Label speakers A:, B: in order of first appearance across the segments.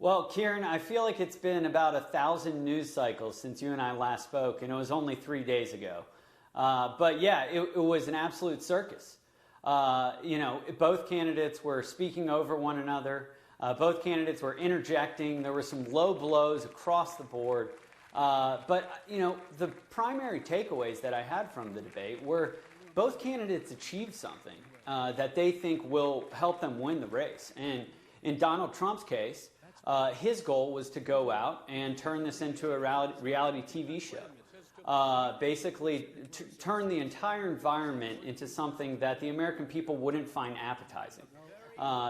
A: Well, Kieran, I feel like it's been about 1,000 news cycles since you and I last spoke, and it was only 3 days ago. But yeah, it was an absolute circus. Both candidates were speaking over one another. Both candidates were interjecting. There were some low blows across the board. But the primary takeaways that I had from the debate were both candidates achieved something that they think will help them win the race. And in Donald Trump's case, his goal was to go out and turn this into a reality TV show. Basically, turn the entire environment into something that the American people wouldn't find appetizing.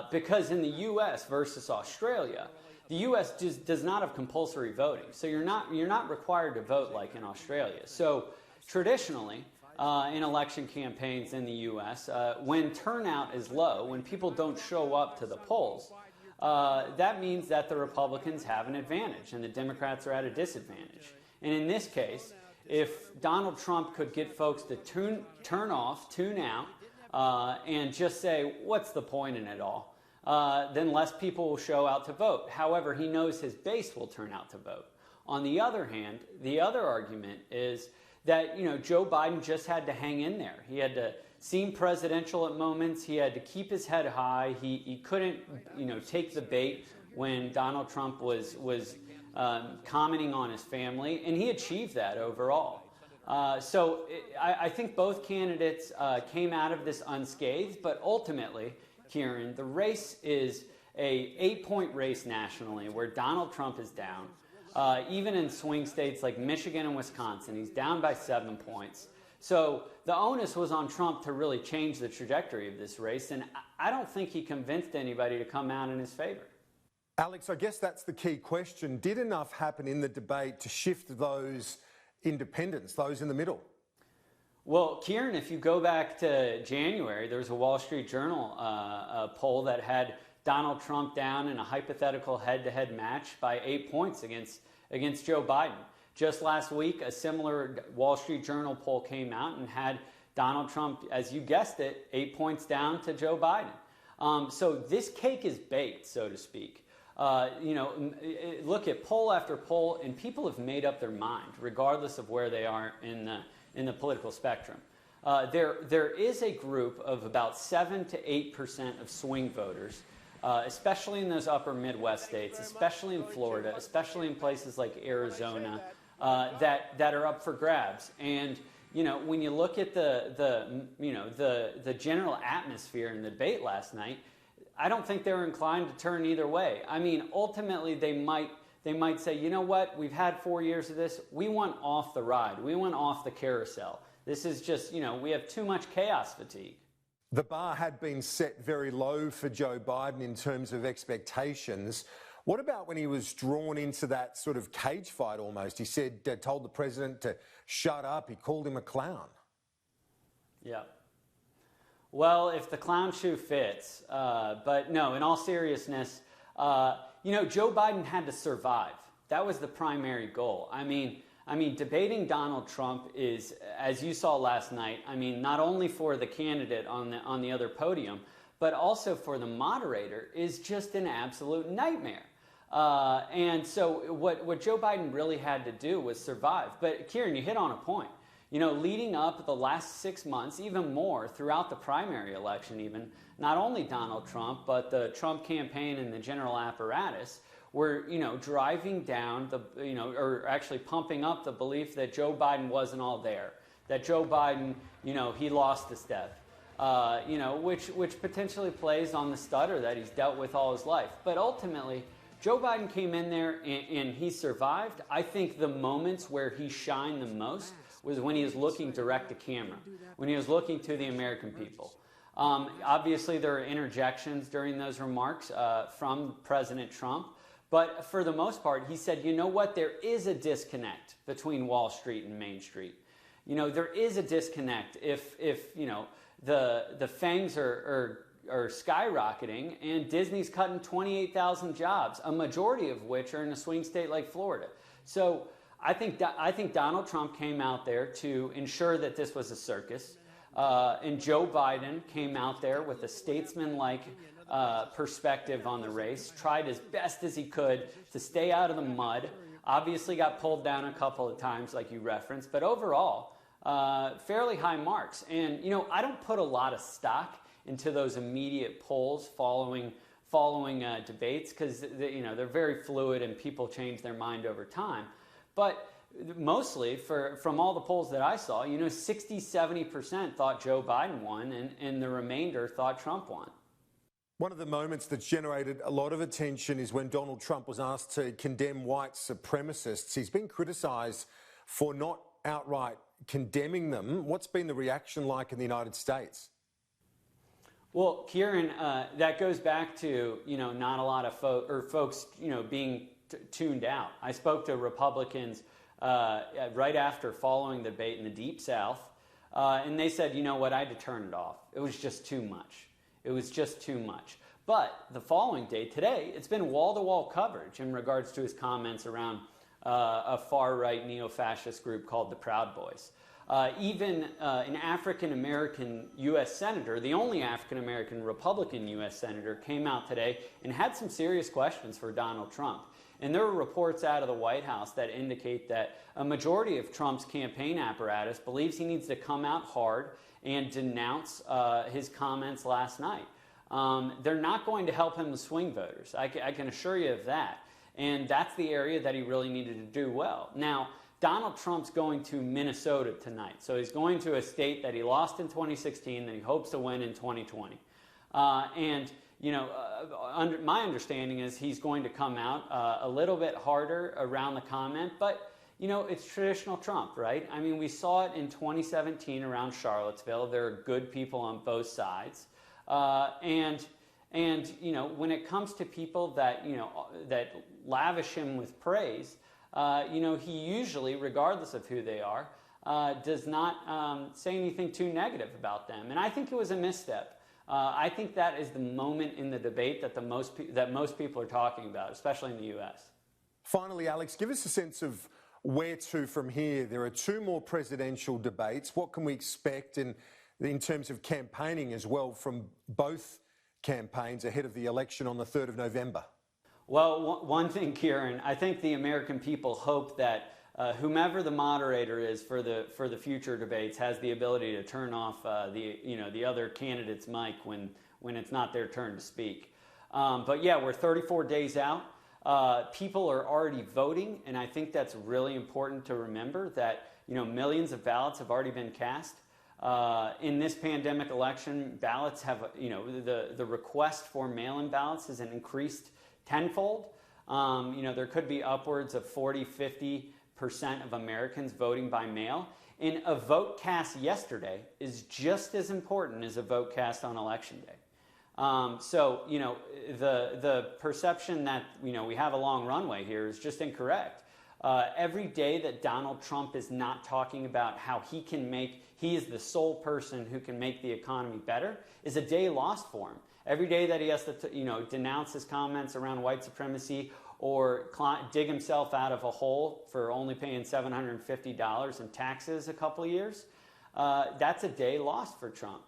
A: Because in the U.S. versus Australia, the U.S. does not have compulsory voting, so you're not required to vote like in Australia. So traditionally, in election campaigns in the U.S., when turnout is low, when people don't show up to the polls, that means that the Republicans have an advantage and the Democrats are at a disadvantage. And in this case, if Donald Trump could get folks to tune out, and just say, what's the point in it all? Then less people will show out to vote. However, he knows his base will turn out to vote. On the other hand, the other argument is that Joe Biden just had to hang in there. He had to seem presidential at moments. He had to keep his head high. He couldn't take the bait when Donald Trump was commenting on his family, and he achieved that overall. I think both candidates came out of this unscathed, but ultimately, Kieran, the race is a 8-point race nationally where Donald Trump is down. Even in swing states like Michigan and Wisconsin, he's down by 7 points. So the onus was on Trump to really change the trajectory of this race, and I don't think he convinced anybody to come out in his favor.
B: Alex, I guess that's the key question. Did enough happen in the debate to shift those independents, those in the middle?
A: Well, Kieran, if you go back to January, there was a Wall Street Journal poll that had Donald Trump down in a hypothetical head-to-head match by 8 points against Joe Biden. Just last week, a similar Wall Street Journal poll came out and had Donald Trump, as you guessed it, 8 points down to Joe Biden. So this cake is baked, so to speak. Look at poll after poll, and people have made up their mind, regardless of where they are in the political spectrum. There is a group of about 7 to 8% of swing voters, especially in those upper Midwest states, especially in Florida, especially in places like Arizona, that are up for grabs. And when you look at the general atmosphere in the debate last night, I don't think they were inclined to turn either way. I mean, ultimately, they might say, you know what, we've had 4 years of this. We want off the ride. We want off the carousel. This is just, we have too much chaos fatigue.
B: The bar had been set very low for Joe Biden in terms of expectations. What about when he was drawn into that sort of cage fight almost? He told the president to shut up. He called him a clown.
A: Yeah. Well, if the clown shoe fits. But no, in all seriousness, Joe Biden had to survive. That was the primary goal. I mean, debating Donald Trump is, as you saw last night, not only for the candidate on the other podium, but also for the moderator is just an absolute nightmare. And so what Joe Biden really had to do was survive. But Kieran, you hit on a point. Leading up the last 6 months, even more throughout the primary election, even not only Donald Trump, but the Trump campaign and the general apparatus were, driving down or actually pumping up the belief that Joe Biden wasn't all there, that Joe Biden, he lost a step, which potentially plays on the stutter that he's dealt with all his life. But ultimately, Joe Biden came in there and he survived. I think the moments where he shined the most was when he was looking direct to camera, when he was looking to the American people. Obviously, there are interjections during those remarks from President Trump, but for the most part, he said, you know what, there is a disconnect between Wall Street and Main Street. There is a disconnect if the fangs are skyrocketing and Disney's cutting 28,000 jobs, a majority of which are in a swing state like Florida. So I think Donald Trump came out there to ensure that this was a circus, and Joe Biden came out there with a statesman-like perspective on the race, tried as best as he could to stay out of the mud. Obviously got pulled down a couple of times, like you referenced, but overall, fairly high marks. And, I don't put a lot of stock into those immediate polls following debates because, they're very fluid and people change their mind over time. But mostly, from all the polls that I saw, 60-70% thought Joe Biden won and the remainder thought Trump won.
B: One of the moments that's generated a lot of attention is when Donald Trump was asked to condemn white supremacists. He's been criticised for not outright condemning them. What's been the reaction like in the United States?
A: Well, Kieran, that goes back to, not a lot of folks, being tuned out. I spoke to Republicans right after following the debate in the Deep South, and they said, I had to turn it off. It was just too much. It was just too much. But the following day, today, it's been wall-to-wall coverage in regards to his comments around a far-right neo-fascist group called the Proud Boys. Even an African-American U.S. Senator, the only African-American Republican U.S. Senator, came out today and had some serious questions for Donald Trump. And there were reports out of the White House that indicate that a majority of Trump's campaign apparatus believes he needs to come out hard and denounce his comments last night. They're not going to help him with swing voters. I can assure you of that. And that's the area that he really needed to do well. Now, Donald Trump's going to Minnesota tonight. So he's going to a state that he lost in 2016 that he hopes to win in 2020. My understanding is he's going to come out a little bit harder around the comment, but it's traditional Trump, right? I mean, we saw it in 2017 around Charlottesville. There are good people on both sides. And when it comes to people that, that lavish him with praise, he usually, regardless of who they are, does not say anything too negative about them. And I think it was a misstep. I think that is the moment in the debate that most people are talking about, especially in the U.S.
B: Finally, Alex, give us a sense of where to from here. There are two more presidential debates. What can we expect in terms of campaigning as well from both campaigns ahead of the election on the 3rd of November?
A: Well, one thing, Kieran, I think the American people hope that whomever the moderator is for the future debates has the ability to turn off the other candidate's mic when it's not their turn to speak. But yeah, we're 34 days out. People are already voting, and I think that's really important to remember that millions of ballots have already been cast. In this pandemic election, ballots have the request for mail-in ballots has increased tenfold. There could be upwards of 40-50% of Americans voting by mail. And a vote cast yesterday is just as important as a vote cast on Election Day. The perception that, we have a long runway here is just incorrect. Every day that Donald Trump is not talking about how he is the sole person who can make the economy better is a day lost for him. Every day that he has to, denounce his comments around white supremacy or dig himself out of a hole for only paying $750 in taxes a couple of years, that's a day lost for Trump.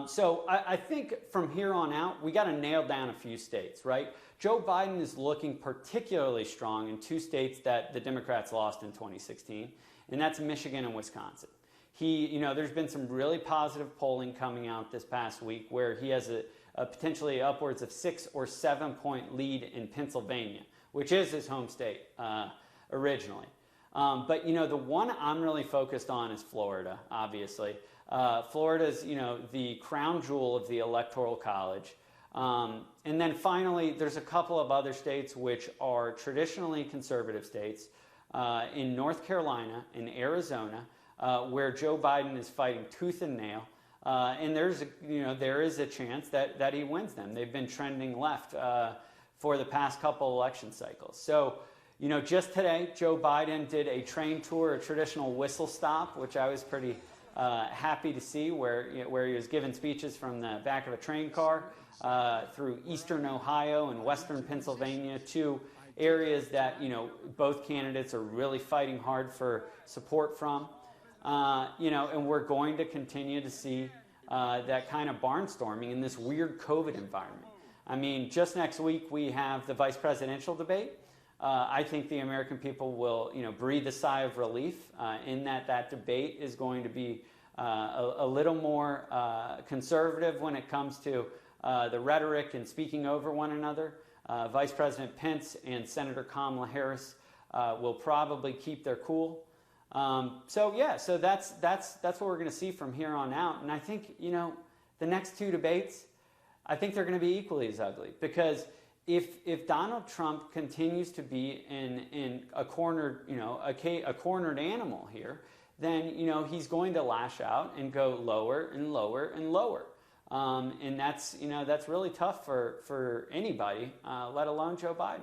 A: So I think from here on out, we got to nail down a few states, right? Joe Biden is looking particularly strong in two states that the Democrats lost in 2016, and that's Michigan and Wisconsin. There's been some really positive polling coming out this past week where he has a potentially upwards of 6 or 7 point lead in Pennsylvania, which is his home state originally. But the one I'm really focused on is Florida, obviously. Florida's, the crown jewel of the Electoral College. And then finally, there's a couple of other states which are traditionally conservative states in North Carolina and Arizona, where Joe Biden is fighting tooth and nail. And there is a chance that he wins them. They've been trending left for the past couple election cycles. So, just today, Joe Biden did a train tour, a traditional whistle stop, which I was pretty happy to see, where he was giving speeches from the back of a train car through eastern Ohio and western Pennsylvania, two areas that both candidates are really fighting hard for support from. And we're going to continue to see that kind of barnstorming in this weird COVID environment. I mean, just next week we have the vice presidential debate. I think the American people will, breathe a sigh of relief in that debate is going to be a little more conservative when it comes to the rhetoric and speaking over one another. Vice President Pence and Senator Kamala Harris will probably keep their cool. So that's what we're going to see from here on out. And I think, the next two debates, I think they're going to be equally as ugly, because if Donald Trump continues to be in a cornered, a cornered animal here, then he's going to lash out and go lower and lower and lower, and that's really tough for anybody, let alone Joe Biden.